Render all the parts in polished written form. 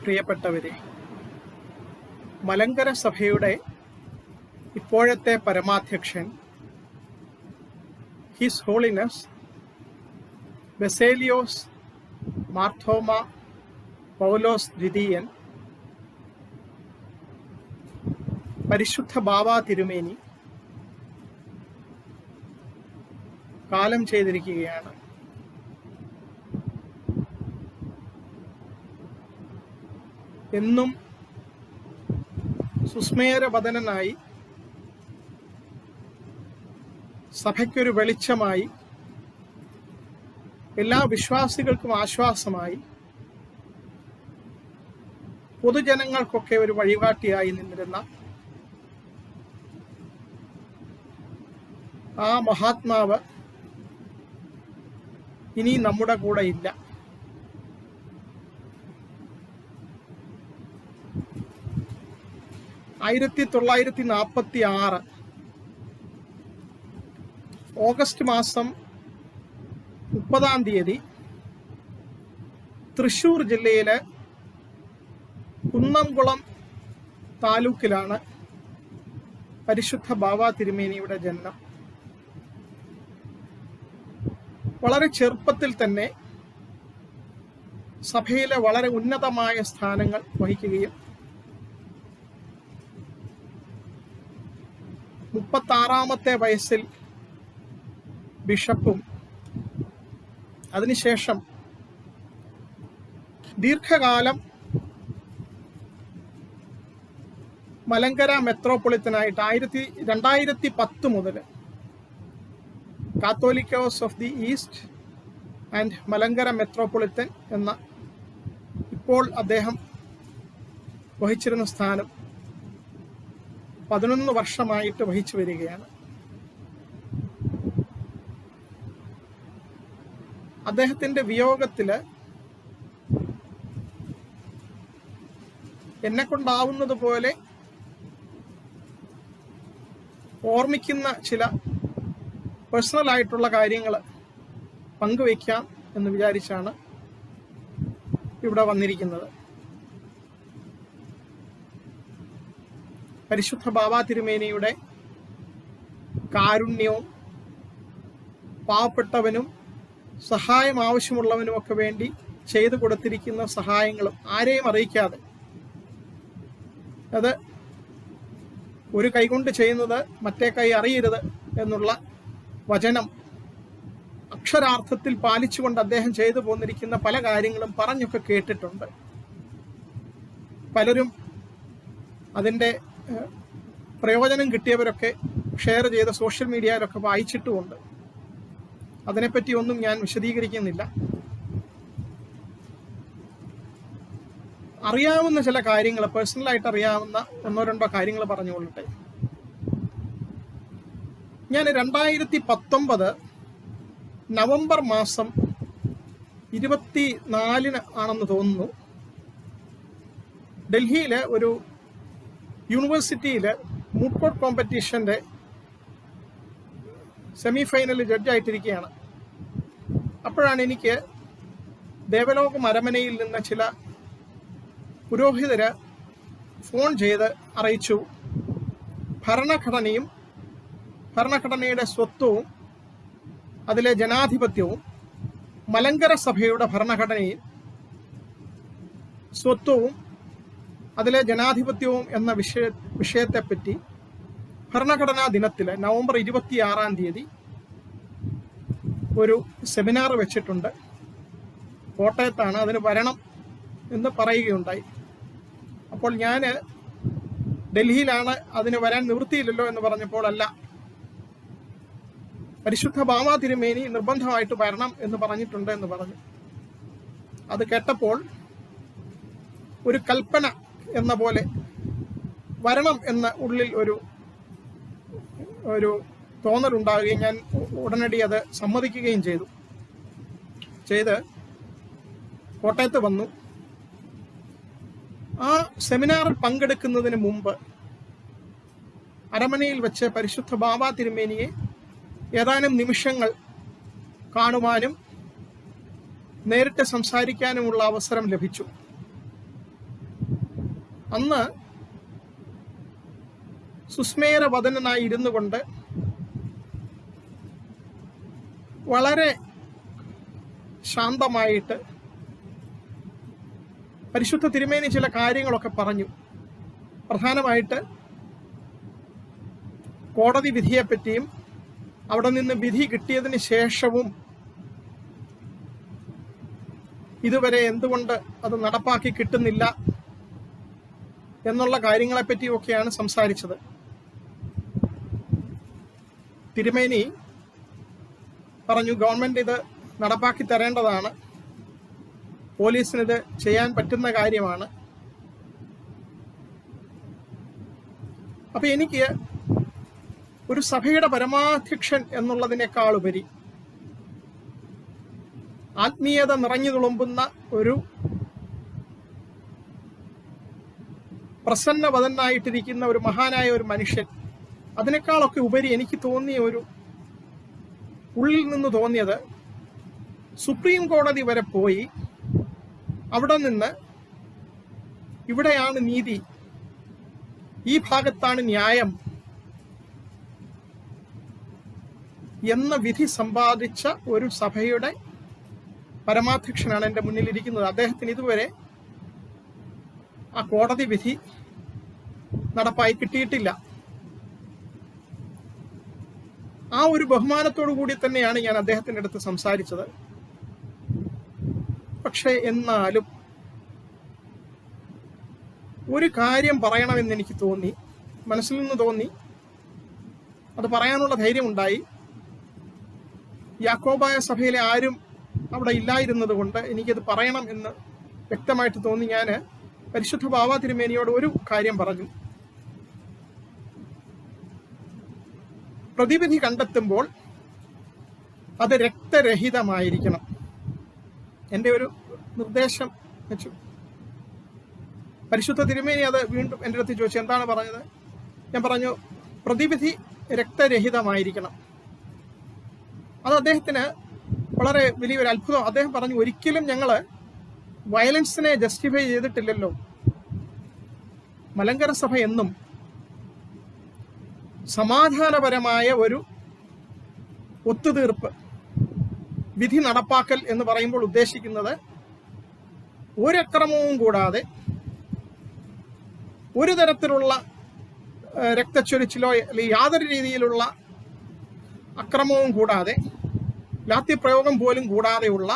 പ്രിയപ്പെട്ടവരെ, മലങ്കര സഭയുടെ ഇപ്പോഴത്തെ പരമാധ്യക്ഷൻ ഹിസ് ഹോളിനെസ് ബസേലിയോസ് മാർത്തോമ പൗലോസ് ദ്വിതീയൻ പരിശുദ്ധ ബാവാ തിരുമേനി കാലം ചെയ്തിരിക്കുകയാണ്. എന്നും സുസ്മേരവദനായി സഭയ്ക്കൊരു വെളിച്ചമായി, എല്ലാ വിശ്വാസികൾക്കും ആശ്വാസമായി, പൊതുജനങ്ങൾക്കൊക്കെ ഒരു വഴികാട്ടിയായി നിന്നിരുന്ന ആ മഹാത്മാവ് ഇനി നമ്മുടെ കൂടെ ഇല്ല. (1946) ഓഗസ്റ്റ് മാസം 30 തൃശൂർ ജില്ലയിലെ കുന്നംകുളം താലൂക്കിലാണ് പരിശുദ്ധ ബാവാ തിരുമേനിയുടെ ജനനം. വളരെ ചെറുപ്പത്തിൽ തന്നെ സഭയിലെ വളരെ ഉന്നതമായ സ്ഥാനങ്ങൾ വഹിക്കുകയും 36-ാമത്തെ വയസ്സിൽ ബിഷപ്പും അതിനുശേഷം ദീർഘകാലം മലങ്കര മെത്രോപൊളിത്തനായിട്ട് 2010 മുതൽ Catholicos of the East and Malankara metropolitan എന്ന ഇപ്പോൾ അദ്ദേഹം വഹിച്ചിരുന്ന സ്ഥാനം 11 വർഷമായിട്ട് വഹിച്ചു വരികയാണ്. അദ്ദേഹത്തിന്റെ വിയോഗത്തില് എന്നെ കൊണ്ടാവുന്നത് പോലെ ഓർമ്മിക്കുന്ന ചില പേഴ്സണൽ ആയിട്ടുള്ള കാര്യങ്ങൾ പങ്കുവയ്ക്കാം എന്ന് വിചാരിച്ചാണ് ഇവിടെ വന്നിരിക്കുന്നത്. പരിശുദ്ധ ബാവാ തിരുമേനിയുടെ കാരുണ്യവും പാവപ്പെട്ടവനും സഹായം ആവശ്യമുള്ളവനും ഒക്കെ വേണ്ടി ചെയ്തു കൊടുത്തിരിക്കുന്ന സഹായങ്ങളും ആരെയും അറിയിക്കാതെ, അത് ഒരു കൈകൊണ്ട് ചെയ്യുന്നത് മറ്റേ കൈ അറിയരുത് എന്നുള്ള വചനം അക്ഷരാർത്ഥത്തിൽ പാലിച്ചുകൊണ്ട് അദ്ദേഹം ചെയ്തു പോന്നിരിക്കുന്ന പല കാര്യങ്ങളും പറഞ്ഞൊക്കെ കേട്ടിട്ടുണ്ട്. പലരും അതിൻ്റെ പ്രയോജനം കിട്ടിയവരൊക്കെ ഷെയർ ചെയ്ത സോഷ്യൽ മീഡിയയിലൊക്കെ വായിച്ചിട്ടുമുണ്ട്. അതിനെപ്പറ്റി ഒന്നും ഞാൻ വിശദീകരിക്കുന്നില്ല. അറിയാവുന്ന ചില കാര്യങ്ങൾ, പേഴ്സണലായിട്ട് അറിയാവുന്ന 1-2 കാര്യങ്ങൾ പറഞ്ഞുകൊള്ളട്ടെ. ഞാൻ 2019 നവംബർ മാസം 24 ആണെന്ന് തോന്നുന്നു, ഡൽഹിയിലെ ഒരു യൂണിവേഴ്സിറ്റിയിൽ മൂഡ് കോർട്ട് കോമ്പറ്റീഷന്റെ സെമി ഫൈനലിൽ ജഡ്ജായിട്ടിരിക്കുകയാണ്. അപ്പോഴാണ് എനിക്ക് ദേവലോകം അരമനയിൽ നിന്ന് ചില പുരോഹിതര് ഫോൺ ചെയ്ത് അറിയിച്ചു, ഭരണഘടനയും ഭരണഘടനയുടെ സ്വത്വവും അതിലെ ജനാധിപത്യവും മലങ്കര സഭയുടെ ഭരണഘടനയും സ്വത്വവും അതിലെ ജനാധിപത്യവും എന്ന വിഷയത്തെപ്പറ്റി ഭരണഘടനാ ദിനത്തിൽ നവംബർ 26 ഒരു സെമിനാർ വെച്ചിട്ടുണ്ട്. കോട്ടയത്താണ്, അതിന് വരണം എന്ന് പറയുകയുണ്ടായി. അപ്പോൾ ഞാൻ ഡൽഹിയിലാണ്, അതിന് വരാൻ നിവൃത്തിയില്ലല്ലോ എന്ന് പറഞ്ഞപ്പോൾ, അല്ല, പരിശുദ്ധ ബാവാ തിരുമേനി നിർബന്ധമായിട്ട് വരണം എന്ന് പറഞ്ഞിട്ടുണ്ട് എന്ന് പറഞ്ഞു. അത് കേട്ടപ്പോൾ ഒരു കൽപ്പന എന്ന പോലെ വരണം എന്ന ഉള്ളിൽ ഒരു തോന്നലുണ്ടാവുകയും ഞാൻ ഉടനടി അത് സമ്മതിക്കുകയും ചെയ്ത് കോട്ടയത്ത് വന്നു. ആ സെമിനാറിൽ പങ്കെടുക്കുന്നതിന് മുമ്പ് അരമനയിൽ വെച്ച് പരിശുദ്ധ ബാവാ തിരുമേനിയെ ഏതാനും നിമിഷങ്ങൾ കാണുവാനും നേരിട്ട് സംസാരിക്കാനുമുള്ള അവസരം ലഭിച്ചു. അന്ന് സുസ്മേരവദനായി ഇരുന്നു കൊണ്ട് വളരെ ശാന്തമായിട്ട് പരിശുദ്ധ തിരുമേനി ചില കാര്യങ്ങളൊക്കെ പറഞ്ഞു. പ്രധാനമായിട്ട് കോടതി വിധിയെപ്പറ്റിയും അവിടെ നിന്ന് വിധി കിട്ടിയതിന് ശേഷവും ഇതുവരെ എന്തുകൊണ്ട് അത് നടപ്പാക്കി കിട്ടുന്നില്ല എന്നുള്ള കാര്യങ്ങളെപ്പറ്റിയൊക്കെയാണ് സംസാരിച്ചത്. തിരുമേനി പറഞ്ഞു, ഗവൺമെന്റ് ഇത് നടപ്പാക്കി തരേണ്ടതാണ്, പോലീസിനിത് ചെയ്യാൻ പറ്റുന്ന കാര്യമാണ്. അപ്പൊ എനിക്ക് ഒരു സഭയുടെ പരമാധ്യക്ഷൻ എന്നുള്ളതിനേക്കാളുപരി ആത്മീയത നിറഞ്ഞു തുളുമ്പുന്ന ഒരു പ്രസന്നവദനായിട്ടിരിക്കുന്ന ഒരു മഹാനായ ഒരു മനുഷ്യൻ, അതിനേക്കാളൊക്കെ ഉപരി എനിക്ക് തോന്നിയ ഒരു ഉള്ളിൽ നിന്ന് തോന്നിയത്, സുപ്രീം കോടതി വരെ പോയി അവിടെ നിന്ന് ഇവിടെയാണ് നീതി, ഈ ഭാഗത്താണ് ന്യായം എന്ന വിധി സമ്പാദിച്ച ഒരു സഭയുടെ പരമാധ്യക്ഷനാണ് എൻ്റെ മുന്നിലിരിക്കുന്നത്. അദ്ദേഹത്തിന് ഇതുവരെ ആ കോടതി വിധി നടപ്പായി കിട്ടിയിട്ടില്ല. ആ ഒരു ബഹുമാനത്തോടു കൂടി തന്നെയാണ് ഞാൻ അദ്ദേഹത്തിൻ്റെ അടുത്ത് സംസാരിച്ചത്. പക്ഷെ എന്നാലും ഒരു കാര്യം പറയണമെന്ന് എനിക്ക് തോന്നി, മനസ്സിൽ നിന്ന് തോന്നി, അത് പറയാനുള്ള ധൈര്യമുണ്ടായി. യാക്കോബായ സഭയിലെ ആരും അവിടെ ഇല്ലായിരുന്നത് കൊണ്ട് എനിക്കത് പറയണം എന്ന് വ്യക്തമായിട്ട് തോന്നി. ഞാൻ പരിശുദ്ധ ബാവ തിരുമേനിയോട് ഒരു കാര്യം പറഞ്ഞു. പ്രതിവിധി കണ്ടെത്തുമ്പോൾ അത് രക്തരഹിതമായിരിക്കണം. എൻ്റെ ഒരു നിർദ്ദേശം വെച്ചു. പരിശുദ്ധ തിരുമേനി അത് വീണ്ടും എൻ്റെ അടുത്ത് ചോദിച്ചു, എന്താണ് പറഞ്ഞത്? ഞാൻ പറഞ്ഞു, പ്രതിവിധി രക്തരഹിതമായിരിക്കണം. അത് അദ്ദേഹത്തിന് വളരെ വലിയൊരു അത്ഭുതം. അദ്ദേഹം പറഞ്ഞു, ഒരിക്കലും ഞങ്ങൾ വയലൻസിനെ ജസ്റ്റിഫൈ ചെയ്തിട്ടില്ലല്ലോ. മലങ്കര സഭ എന്നും സമാധാനപരമായ ഒരു ഒത്തുതീർപ്പ്, വിധി നടപ്പാക്കൽ എന്ന് പറയുമ്പോൾ ഉദ്ദേശിക്കുന്നത് ഒരക്രമവും കൂടാതെ, ഒരു തരത്തിലുള്ള രക്തച്ചൊരിച്ചിലോ അല്ലെങ്കിൽ യാതൊരു രീതിയിലുള്ള അക്രമവും കൂടാതെ, ലാത്തിപ്രയോഗം പോലും കൂടാതെയുള്ള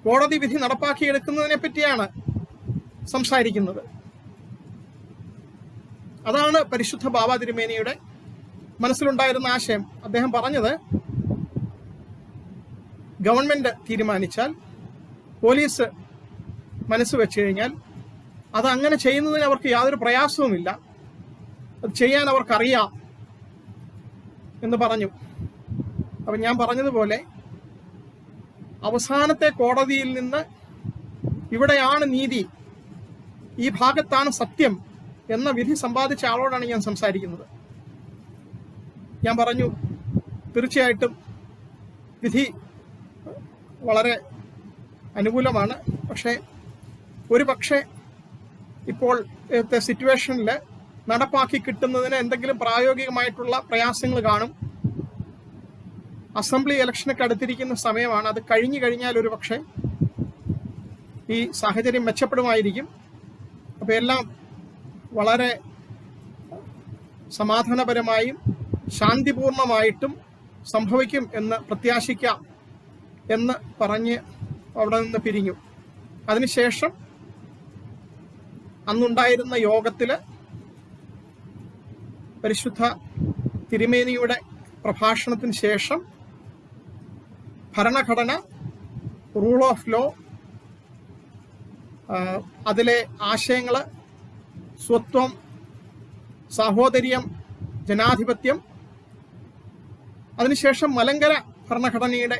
കോടതി വിധി നടപ്പാക്കിയെടുക്കുന്നതിനെ പറ്റിയാണ് സംസാരിക്കുന്നത്. അതാണ് പരിശുദ്ധ ബാവ തിരുമേനിയുടെ മനസ്സിലുണ്ടായിരുന്ന ആശയം. അദ്ദേഹം പറഞ്ഞത്, ഗവൺമെന്റ് തീരുമാനിച്ചാൽ, പോലീസ് മനസ്സ് വെച്ച് കഴിഞ്ഞാൽ, അത് അങ്ങനെ ചെയ്യുന്നതിന് അവർക്ക് യാതൊരു പ്രയാസവുമില്ല, അത് ചെയ്യാൻ അവർക്കറിയാം എന്ന് പറഞ്ഞു. അപ്പം ഞാൻ പറഞ്ഞതുപോലെ അവസാനത്തെ കോടതിയിൽ നിന്ന് ഇവിടെയാണ് നീതി, ഈ ഭാഗത്താണ് സത്യം എന്ന വിധി സമ്പാദിച്ച ആളോടാണ് ഞാൻ സംസാരിക്കുന്നത്. ഞാൻ പറഞ്ഞു, തീർച്ചയായിട്ടും വിധി വളരെ അനുകൂലമാണ്. പക്ഷേ ഒരു പക്ഷേ ഇപ്പോൾ സിറ്റുവേഷനിൽ നടപ്പാക്കി കിട്ടുന്നതിന് എന്തെങ്കിലും പ്രായോഗികമായിട്ടുള്ള പ്രയാസങ്ങൾ കാണും. അസംബ്ലി ഇലക്ഷനൊക്കെ അടുത്തിരിക്കുന്ന സമയമാണ്. അത് കഴിഞ്ഞു കഴിഞ്ഞാൽ ഒരു പക്ഷേ ഈ സാഹചര്യം മെച്ചപ്പെടുമായിരിക്കും. അപ്പോൾ എല്ലാം വളരെ സമാധാനപരമായും ശാന്തിപൂർണമായിട്ടും സംഭവിക്കും എന്ന് പ്രത്യാശിക്കാം എന്ന് പറഞ്ഞ് അവിടെ നിന്ന് പിരിഞ്ഞു. അതിനുശേഷം അന്നുണ്ടായിരുന്ന യോഗത്തിൽ പരിശുദ്ധ തിരുമേനിയുടെ പ്രഭാഷണത്തിന് ശേഷം ഭരണഘടന, റൂൾ ഓഫ് ലോ, അതിലെ ആശയങ്ങൾ, സ്വത്വം, സാഹോദര്യം, ജനാധിപത്യം, അതിനുശേഷം മലങ്കര ഭരണഘടനയുടെ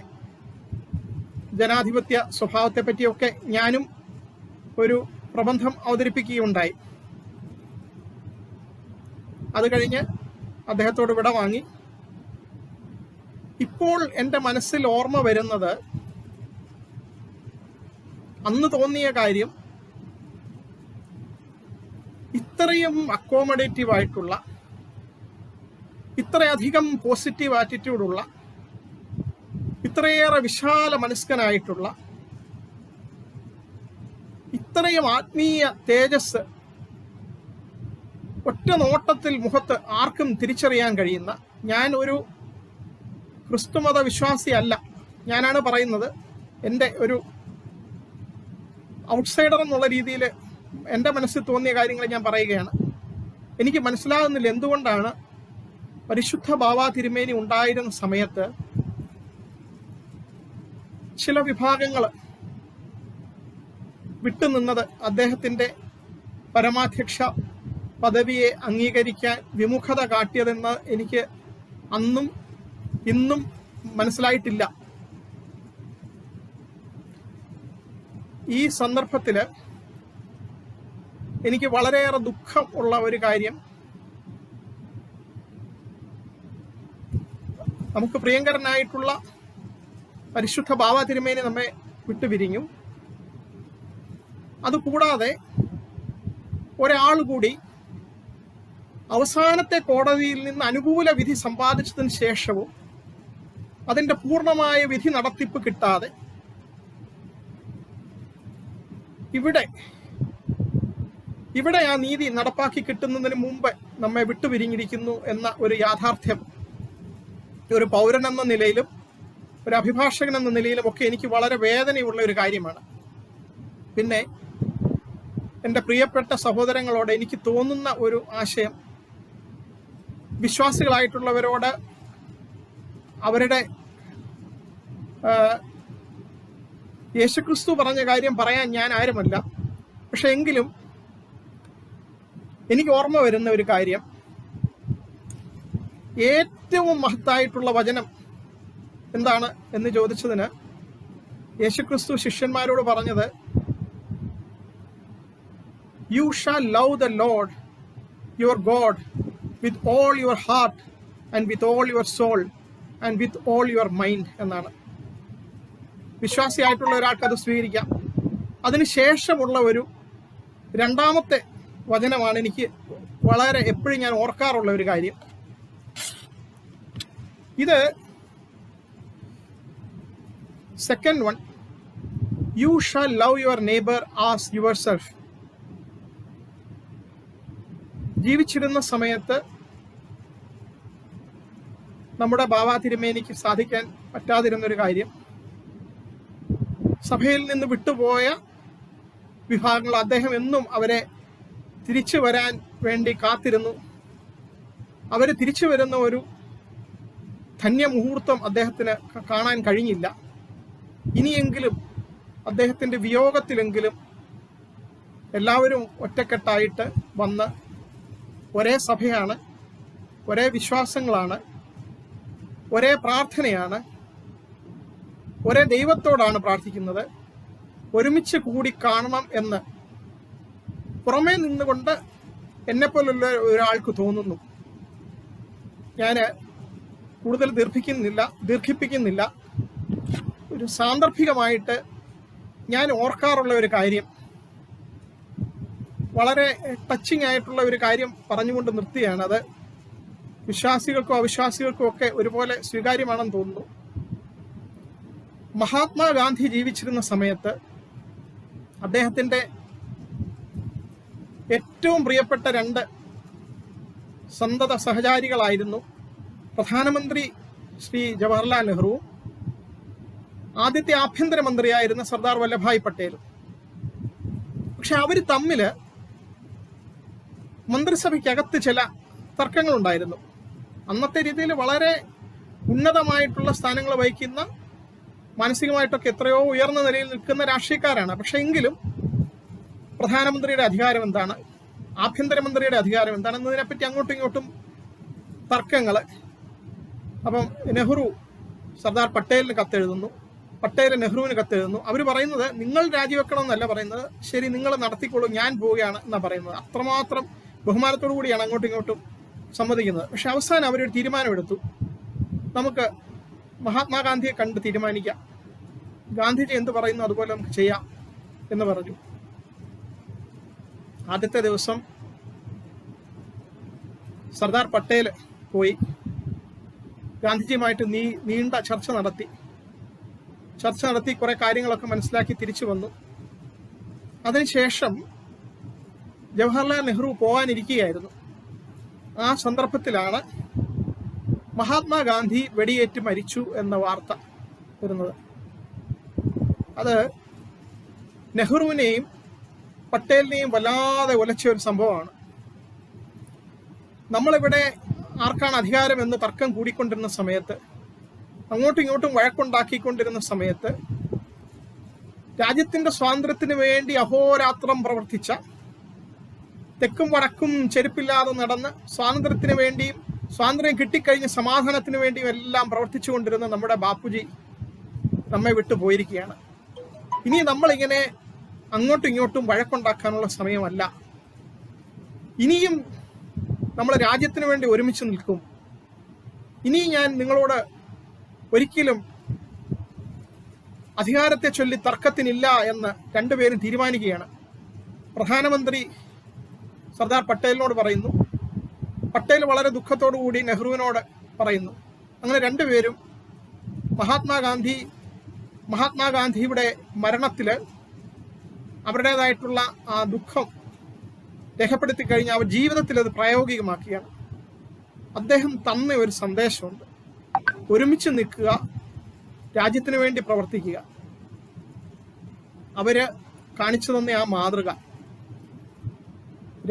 ജനാധിപത്യ സ്വഭാവത്തെ പറ്റിയൊക്കെ ഞാനും ഒരു പ്രബന്ധം അവതരിപ്പിക്കുകയുണ്ടായി. അത് കഴിഞ്ഞ് അദ്ദേഹത്തോട് വിട വാങ്ങി. ഇപ്പോൾ എൻ്റെ മനസ്സിൽ ഓർമ്മ വരുന്നത്, അന്ന് തോന്നിയ കാര്യം, ഇത്രയും അക്കോമഡേറ്റീവ് ആയിട്ടുള്ള, ഇത്രയധികം പോസിറ്റീവ് ആറ്റിറ്റ്യൂഡുള്ള, ഇത്രയേറെ വിശാല മനസ്കനായിട്ടുള്ള, ഇത്രയും ആത്മീയ തേജസ് ഒറ്റ നോട്ടത്തിൽ മുഖത്ത് ആർക്കും തിരിച്ചറിയാൻ കഴിയുന്ന, ഞാൻ ഒരു ക്രിസ്തുമത വിശ്വാസിയല്ല, ഞാനാണ് പറയുന്നത്, എൻ്റെ ഒരു ഔട്ട്സൈഡർ എന്നുള്ള രീതിയിൽ എൻ്റെ മനസ്സിൽ തോന്നിയ കാര്യങ്ങൾ ഞാൻ പറയുകയാണ്. എനിക്ക് മനസ്സിലാകുന്നില്ല എന്തുകൊണ്ടാണ് പരിശുദ്ധ ബാവാ തിരുമേനി ഉണ്ടായിരുന്ന സമയത്ത് ചില വിഭാഗങ്ങൾ വിട്ടുനിന്നത്, അദ്ദേഹത്തിൻ്റെ പരമാധ്യക്ഷ പദവിയെ അംഗീകരിക്കാൻ വിമുഖത കാട്ടിയതെന്ന് എനിക്ക് അന്നും ഇന്നും മനസ്സിലായിട്ടില്ല. ഈ സന്ദർഭത്തിൽ എനിക്ക് വളരെയേറെ ദുഃഖം ഉള്ള ഒരു കാര്യം, നമുക്ക് പ്രിയങ്കരനായിട്ടുള്ള പരിശുദ്ധ ബാവാ തിരുമേനി നമ്മെ വിട്ടുപിരിഞ്ഞു. അതുകൂടാതെ ഒരാൾ കൂടി അവസാനത്തെ കോടതിയിൽ നിന്ന് അനുകൂല വിധി സമ്പാദിച്ചതിന് ശേഷവും അതിൻ്റെ പൂർണ്ണമായ വിധി നടത്തിപ്പ് കിട്ടാതെ ഇവിടെ ആ നീതി നടപ്പാക്കി കിട്ടുന്നതിന് മുമ്പ് നമ്മെ വിട്ടുപിരിഞ്ഞിരിക്കുന്നു എന്ന ഒരു യാഥാർത്ഥ്യം ഒരു പൗരൻ എന്ന നിലയിലും ഒരു അഭിഭാഷകൻ എന്ന നിലയിലും ഒക്കെ എനിക്ക് വളരെ വേദനയുള്ള ഒരു കാര്യമാണ്. പിന്നെ എൻ്റെ പ്രിയപ്പെട്ട സഹോദരങ്ങളോട് എനിക്ക് തോന്നുന്ന ഒരു ആശയം, വിശ്വാസികളായിട്ടുള്ളവരോട് അവരുടെ യേശുക്രിസ്തു പറഞ്ഞ കാര്യം പറയാൻ ഞാൻ ആരുമല്ല. പക്ഷെ എങ്കിലും എനിക്ക് ഓർമ്മ വരുന്ന ഒരു കാര്യം, ഏറ്റവും മഹത്തായിട്ടുള്ള വചനം എന്താണ് എന്ന് ചോദിച്ചതിന് യേശുക്രിസ്തു ശിഷ്യന്മാരോട് പറഞ്ഞത്, you shall love the Lord your God with all your heart and with all your soul and with all your mind എന്നാണ്. വിശ്വാസിയായിട്ടുള്ള ഒരാൾക്ക് അത് സ്വീകരിക്കാം. അതിനുശേഷമുള്ള ഒരു രണ്ടാമത്തെ വചനമാണ് എനിക്ക് വളരെ എപ്പോഴും ഞാൻ ഓർക്കാറുള്ള ഒരു കാര്യം. ഇത് second one, U shall love your neighbour as your self. ജീവിച്ചിരുന്ന സമയത്ത് നമ്മുടെ ബാവാ തിരുമേനിക്ക് സാധിക്കാൻ പറ്റാതിരുന്നൊരു കാര്യം, സഭയിൽ നിന്ന് വിട്ടുപോയ വിഭാഗങ്ങൾ അദ്ദേഹം എന്നും അവരെ തിരിച്ചു വരാൻ വേണ്ടി കാത്തിരുന്നു. അവർ തിരിച്ചു വരുന്ന ഒരു ധന്യമുഹൂർത്തം അദ്ദേഹത്തിന് കാണാൻ കഴിഞ്ഞില്ല. ഇനിയെങ്കിലും അദ്ദേഹത്തിൻ്റെ വിയോഗത്തിലെങ്കിലും എല്ലാവരും ഒറ്റക്കെട്ടായിട്ട് വന്ന്, ഒരേ സഭയാണ്, ഒരേ വിശ്വാസങ്ങളാണ്, ഒരേ പ്രാർത്ഥനയാണ്, ഒരേ ദൈവത്തോടാണ് പ്രാർത്ഥിക്കുന്നത്, ഒരുമിച്ച് കൂടി കാണണം എന്ന് പുറമേ നിന്നുകൊണ്ട് എന്നെപ്പോലുള്ള ഒരാൾക്ക് തോന്നുന്നു. ഞാൻ കൂടുതൽ ദീർഘിപ്പിക്കുന്നില്ല. ഒരു സാന്ദർഭികമായിട്ട് ഞാൻ ഓർക്കാറുള്ള ഒരു കാര്യം, വളരെ ടച്ചിങ് ആയിട്ടുള്ള ഒരു കാര്യം പറഞ്ഞുകൊണ്ട് നിർത്തിയാണ്. അത് വിശ്വാസികൾക്കും അവിശ്വാസികൾക്കും ഒക്കെ ഒരുപോലെ സ്വീകാര്യമാണെന്ന് തോന്നുന്നു. മഹാത്മാഗാന്ധി ജീവിച്ചിരുന്ന സമയത്ത് അദ്ദേഹത്തിൻ്റെ ഏറ്റവും പ്രിയപ്പെട്ട രണ്ട് സന്തത സഹചാരികളായിരുന്നു പ്രധാനമന്ത്രി ശ്രീ ജവഹർലാൽ നെഹ്റുവും ആദ്യത്തെ ആഭ്യന്തരമന്ത്രിയായിരുന്ന സർദാർ വല്ലഭായ് പട്ടേലും. പക്ഷെ അവർ തമ്മിൽ മന്ത്രിസഭയ്ക്കകത്ത് ചില തർക്കങ്ങളുണ്ടായിരുന്നു. അന്നത്തെ രീതിയിൽ വളരെ ഉന്നതമായിട്ടുള്ള സ്ഥാനങ്ങൾ വഹിക്കുന്ന, മാനസികമായിട്ടൊക്കെ എത്രയോ ഉയർന്ന നിലയിൽ നിൽക്കുന്ന രാഷ്ട്രീയക്കാരാണ്. പക്ഷെ എങ്കിലും പ്രധാനമന്ത്രിയുടെ അധികാരം എന്താണ്, ആഭ്യന്തരമന്ത്രിയുടെ അധികാരം എന്താണ് എന്നതിനെപ്പറ്റി അങ്ങോട്ടും ഇങ്ങോട്ടും തർക്കങ്ങൾ. അപ്പം നെഹ്റു സർദാർ പട്ടേലിന് കത്തെഴുതുന്നു, പട്ടേൽ നെഹ്റുവിന് കത്തെഴുതുന്നു. അവർ പറയുന്നത് നിങ്ങൾ രാജിവെക്കണം എന്നല്ല പറയുന്നത്, ശരി നിങ്ങൾ നടത്തിക്കോളൂ, ഞാൻ പോവുകയാണ് എന്നാണ് പറയുന്നത്. അത്രമാത്രം ബഹുമാനത്തോടു കൂടിയാണ് അങ്ങോട്ടും ഇങ്ങോട്ടും സമ്മതിക്കുന്നത്. പക്ഷെ അവസാനം അവരൊരു തീരുമാനമെടുത്തു, നമുക്ക് മഹാത്മാഗാന്ധിയെ കണ്ട് തീരുമാനിക്കാം, ഗാന്ധിജി എന്ത് പറയുന്നു അതുപോലെ നമുക്ക് ചെയ്യാം എന്ന് പറഞ്ഞു. ആദ്യത്തെ ദിവസം സർദാർ പട്ടേൽ പോയി ഗാന്ധിജിയുമായിട്ട് നീണ്ട ചർച്ച നടത്തി കുറെ കാര്യങ്ങളൊക്കെ മനസ്സിലാക്കി തിരിച്ചു വന്നു. അതിനുശേഷം ജവഹർലാൽ നെഹ്റു പോകാനിരിക്കുകയായിരുന്നു. ആ സന്ദർഭത്തിലാണ് മഹാത്മാഗാന്ധി വെടിയേറ്റ് മരിച്ചു എന്ന വാർത്ത വരുന്നത്. അത് നെഹ്റുവിനെയും പട്ടേലിനെയും വല്ലാതെ ഉലച്ച ഒരു സംഭവമാണ്. നമ്മളിവിടെ ആർക്കാണ് അധികാരം എന്ന് തർക്കം കൂടിക്കൊണ്ടിരുന്ന സമയത്ത്, അങ്ങോട്ടും ഇങ്ങോട്ടും വഴക്കുണ്ടാക്കിക്കൊണ്ടിരുന്ന സമയത്ത്, രാജ്യത്തിന്റെ സ്വാതന്ത്ര്യത്തിന് വേണ്ടി അഹോരാത്രം പ്രവർത്തിച്ച, തെക്കും വടക്കും ചെരുപ്പില്ലാതെ നടന്ന് സ്വാതന്ത്ര്യത്തിന് വേണ്ടിയും സ്വാതന്ത്ര്യം കിട്ടിക്കഴിഞ്ഞ് സമാധാനത്തിന് വേണ്ടിയും എല്ലാം പ്രവർത്തിച്ചു കൊണ്ടിരുന്ന നമ്മുടെ ബാപ്പുജി നമ്മെ വിട്ടു പോയിരിക്കുകയാണ്. ഇനി നമ്മളിങ്ങനെ അങ്ങോട്ടും ഇങ്ങോട്ടും വഴക്കുണ്ടാക്കാനുള്ള സമയമല്ല. ഇനിയും നമ്മൾ രാജ്യത്തിന് വേണ്ടി ഒരുമിച്ച് നിൽക്കും. ഇനി ഞാൻ നിങ്ങളോട് ഒരിക്കലും അധികാരത്തെ ചൊല്ലി തർക്കത്തിനില്ല എന്ന് രണ്ടുപേരും തീരുമാനിക്കുകയാണ്. പ്രധാനമന്ത്രി സർദാർ പട്ടേലിനോട് പറയുന്നു, പട്ടേൽ വളരെ ദുഃഖത്തോടു കൂടി നെഹ്റുവിനോട് പറയുന്നു. അങ്ങനെ രണ്ടുപേരും മഹാത്മാഗാന്ധിയുടെ മരണത്തിൽ അവരുടേതായിട്ടുള്ള ആ ദുഃഖം രേഖപ്പെടുത്തി കഴിഞ്ഞ് അവർ ജീവിതത്തിൽ അത് പ്രായോഗികമാക്കിയാണ്. അദ്ദേഹം തന്ന ഒരു സന്ദേശമുണ്ട്: ഒരുമിച്ച് നിൽക്കുക, രാജ്യത്തിന് വേണ്ടി പ്രവർത്തിക്കുക. അവര് കാണിച്ചു തന്ന ആ മാതൃക,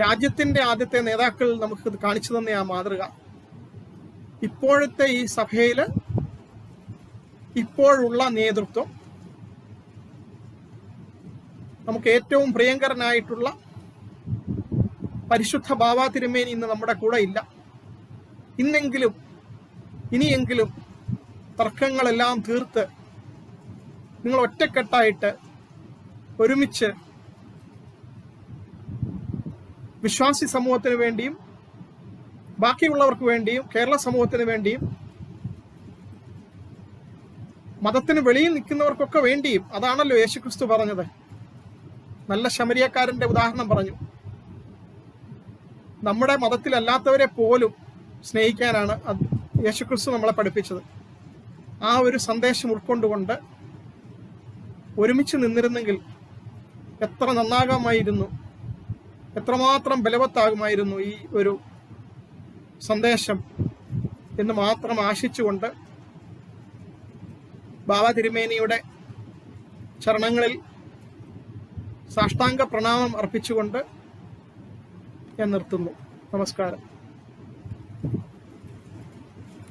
രാജ്യത്തിന്റെ ആദ്യത്തെ നേതാക്കൾ നമുക്ക് കാണിച്ചു തന്ന ആ മാതൃക ഇപ്പോഴത്തെ ഈ സഭയില് ഇപ്പോഴുള്ള നേതൃത്വം, നമുക്ക് ഏറ്റവും പ്രിയങ്കരനായിട്ടുള്ള പരിശുദ്ധ ബാബ തിരുമേനി ഇന്ന് നമ്മുടെ കൂടെ ഇല്ല. ഇനിയെങ്കിലും തർക്കങ്ങളെല്ലാം തീർത്ത് നിങ്ങൾ ഒറ്റക്കെട്ടായിട്ട് ഒരുമിച്ച് വിശ്വാസി സമൂഹത്തിന് വേണ്ടിയും ബാക്കിയുള്ളവർക്ക് വേണ്ടിയും കേരള സമൂഹത്തിന് വേണ്ടിയും മതത്തിന് വെളിയിൽ നിൽക്കുന്നവർക്കൊക്കെ വേണ്ടിയും, അതാണല്ലോ യേശുക്രിസ്തു പറഞ്ഞത്. നല്ല ശമരിയക്കാരന്റെ ഉദാഹരണം പറഞ്ഞു. നമ്മുടെ മതത്തിലല്ലാത്തവരെ പോലും സ്നേഹിക്കാനാണ് യേശുക്രിസ്തു നമ്മളെ പഠിപ്പിച്ചത്. ആ ഒരു സന്ദേശം ഉൾക്കൊണ്ടുകൊണ്ട് ഒരുമിച്ച് നിന്നിരുന്നെങ്കിൽ എത്ര നന്നാകാമായിരുന്നു, എത്രമാത്രം ബലവത്താകുമായിരുന്നു ഈ ഒരു സന്ദേശം എന്ന് മാത്രം ആശിച്ചുകൊണ്ട് ബാബ തിരുമേനിയുടെ ചരണങ്ങളിൽ സാഷ്ടാംഗ പ്രണാമം അർപ്പിച്ചുകൊണ്ട് ഞാൻ നിർത്തുന്നു. നമസ്കാരം.